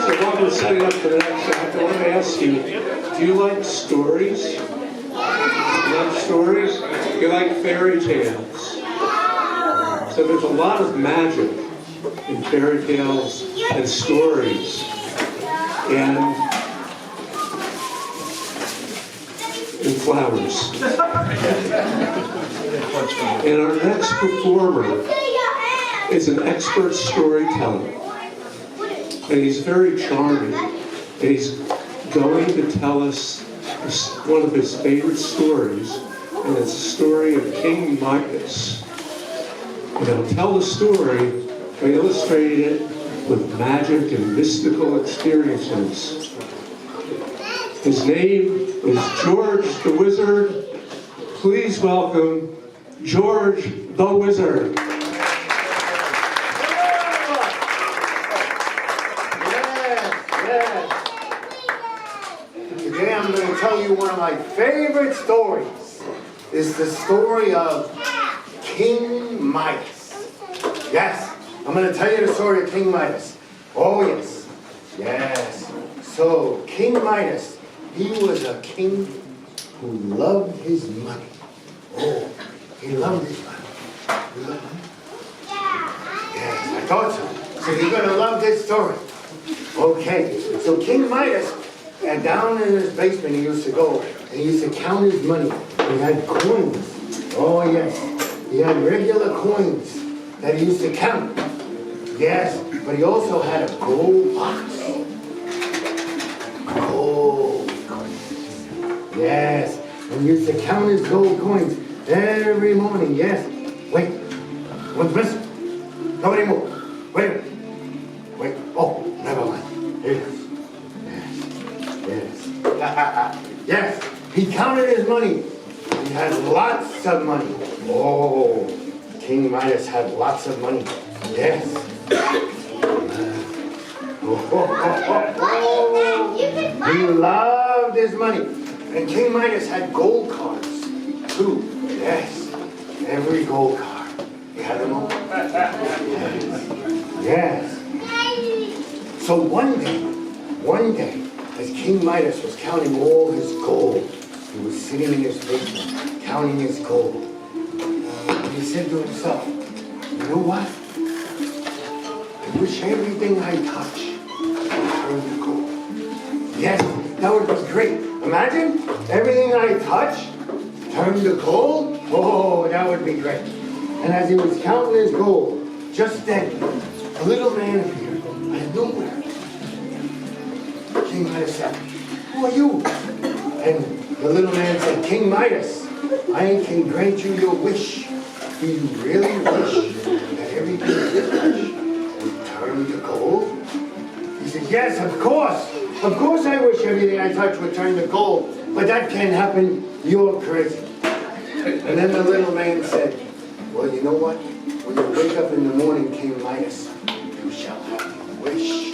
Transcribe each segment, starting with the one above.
So while we're setting up for the next act, I want to ask you, do you like stories? You like stories? You like fairy tales? So there's a lot of magic in fairy tales and stories. And in flowers. And our next performer is an expert storyteller. And he's very charming. And he's going to tell us one of his favorite stories. And it's the story of King Midas. And he'll tell the story by illustrating it with magic and mystical experiences. His name is George the Wizard. Please welcome George the Wizard. Today I'm going to tell you one of my favorite stories. It's the story of King Midas. Yes, I'm going to tell you the story of King Midas. Oh yes, yes. So King Midas, he was a king who loved his money. Oh, he loved his money. You love money? Yes, I thought so. So you're going to love this story. Okay, so King Midas, and down in his basement he used to go, and he used to count his money. He had coins. Oh yes, he had regular coins that he used to count. Yes, but he also had a gold box. Gold coins. Yes, and he used to count his gold coins every morning. Yes. Wait, one's missing. Nobody move. Wait a minute. Wait. Oh, never mind. Here it is. Yes. Yes. Yes. He counted his money. He had lots of money. Oh, King Midas had lots of money. Yes. He loved his money. And King Midas had gold cards, too. Yes. Every gold card. He had them all. Yes. So one day, as King Midas was counting all his gold, he was sitting in his basement, counting his gold. And he said to himself, you know what? I wish everything I touch would turn to gold. Yes, that would be great. Imagine everything I touch turn to gold. Oh, that would be great. And as he was counting his gold, just then, a little man appeared out of nowhere. King Midas said, who are you? And the little man said, King Midas, I can grant you your wish. Do you really wish that everything you touch would turn to gold? He said, yes, of course. Of course I wish everything I touch would turn to gold. But that can't happen. You're crazy. And then the little man said, well, you know what? When you wake up in the morning, King Midas, you shall have your wish.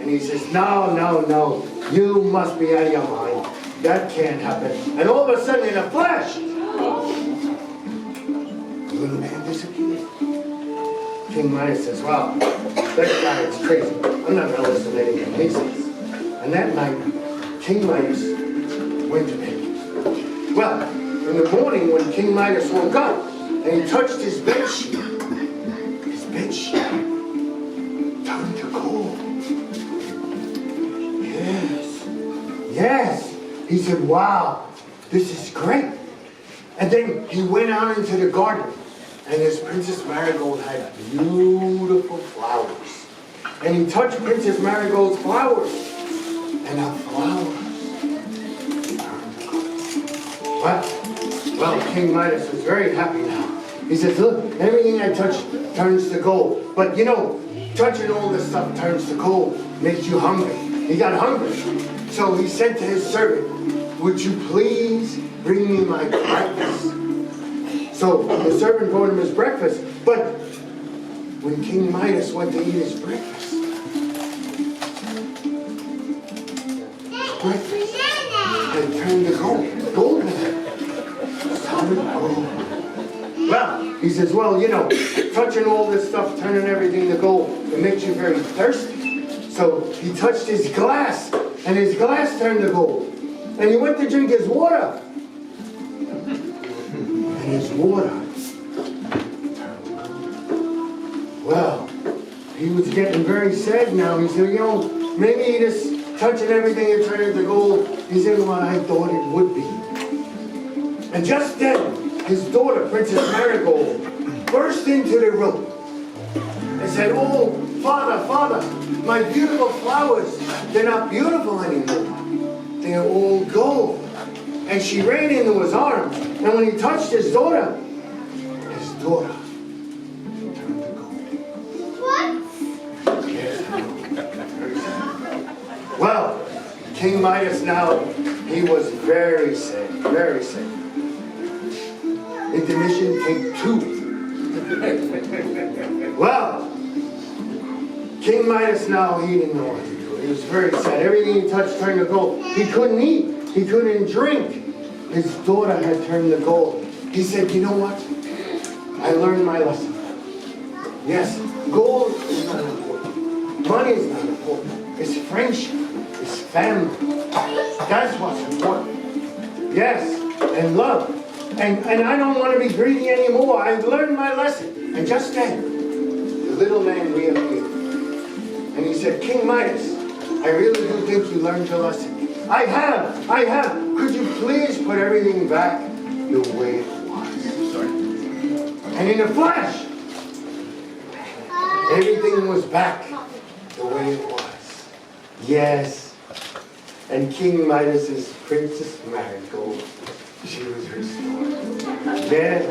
And he says, no. You must be out of your mind. That can't happen. And all of a sudden, in a flash, the little man disappeared. King Midas says, well, that guy is crazy. I'm not going to listen to anything he says. And that night, King Midas went to bed. Well, in the morning when King Midas woke up and he touched his bedsheet turned to gold. Yes. He said, wow, this is great. And then he went out into the garden, and his Princess Marigold had beautiful flowers. And he touched Princess Marigold's flowers, and her flowers turned to gold. Well, King Midas was very happy now. He says, look, everything I touch turns to gold. But you know, touching all this stuff turns to gold, makes you hungry. He got hungry. So he said to his servant, would you please bring me my breakfast? So the servant brought him his breakfast. But when King Midas went to eat his breakfast had turned to gold. Gold. Solid gold. Well, he says, well, you know, touching all this stuff, turning everything to gold, it makes you very thirsty. So he touched his glass, and his glass turned to gold. And he went to drink his water. And his water turned gold. Well, he was getting very sad now. He said, maybe he just touching everything and turning to gold. He said, well, I thought it would be. And just then, his daughter, Princess Marigold, burst into the room and said, oh, Father, my beautiful flowers, they're not beautiful anymore. They're all gold. And she ran into his arms, and when he touched his daughter turned to gold. What? Yes. Well, King Midas now, he was very sad, very sad. Intermission, take 2. Well, King Midas now, he didn't know what to do. He was very sad. Everything he touched turned to gold. He couldn't eat. He couldn't drink. His daughter had turned to gold. He said, you know what? I learned my lesson. Yes, gold is not important. Money is not important. It's friendship. It's family. That's what's important. Yes, and love. And I don't want to be greedy anymore. I've learned my lesson. And just then, the little man reappeared. And he said, King Midas, I really do think you learned your lesson. I have. Could you please put everything back the way it was? Sorry. And in a flash, everything was back the way it was. Yes. And King Midas's Princess Marigold, she was restored. Yes.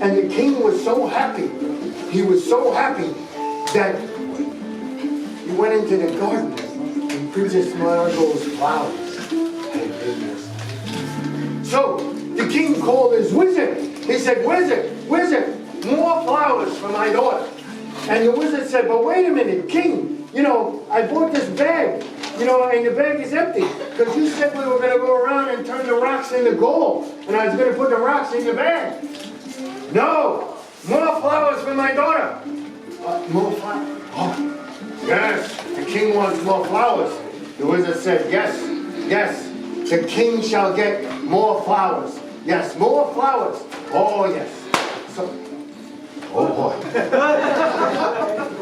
And the king was so happy. He was so happy that he went into the garden and Princess Marigold's flowers had been. So the king called his wizard. He said, Wizard, more flowers for my daughter. And the wizard said, but wait a minute, king, I bought this bag, and the bag is empty. Because you said we were going to go around and turn the rocks into gold. And I was going to put the rocks in the bag. No, more flowers for my daughter. More flowers? Oh, yes, the king wants more flowers. The wizard said, yes, the king shall get more flowers. Yes, more flowers. Oh, yes. So, oh boy.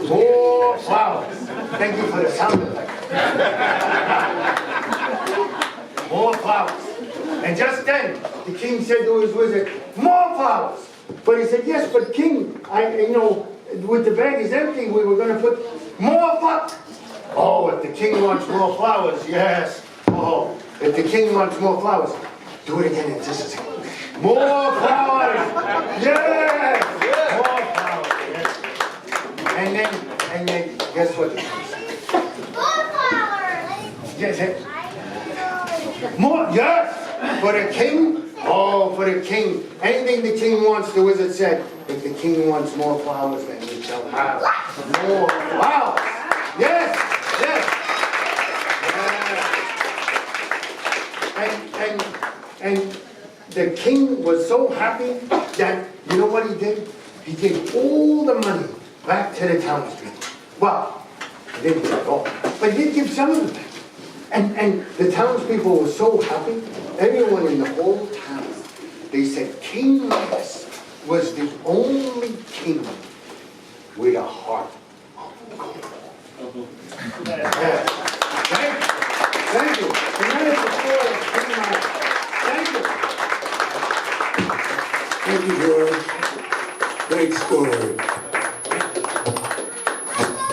More flowers. Thank you for the sound effect. More flowers. And just then, the king said to his wizard, more flowers. But he said, yes, but king, with the bag is empty, we were going to put more flowers. Oh, if the king wants more flowers, yes. Oh, if the king wants more flowers, do it again in just a second. More flowers! Yes! More flowers, yes. And then, guess what the king said? More flowers! Yes, more, yes! For the king? Oh, for the king. Anything the king wants, the wizard said, if the king wants more flowers, then he shall have more flowers. Yes! And the king was so happy that, you know what he did? He gave all the money back to the townspeople. Well, he didn't give it all, but he did give some of it back. And the townspeople were so happy, everyone in the whole town, they said King Midas was the only king with a heart of gold. Thank you. And that is the story of King Midas. Thank you. Thank you, George. Great story.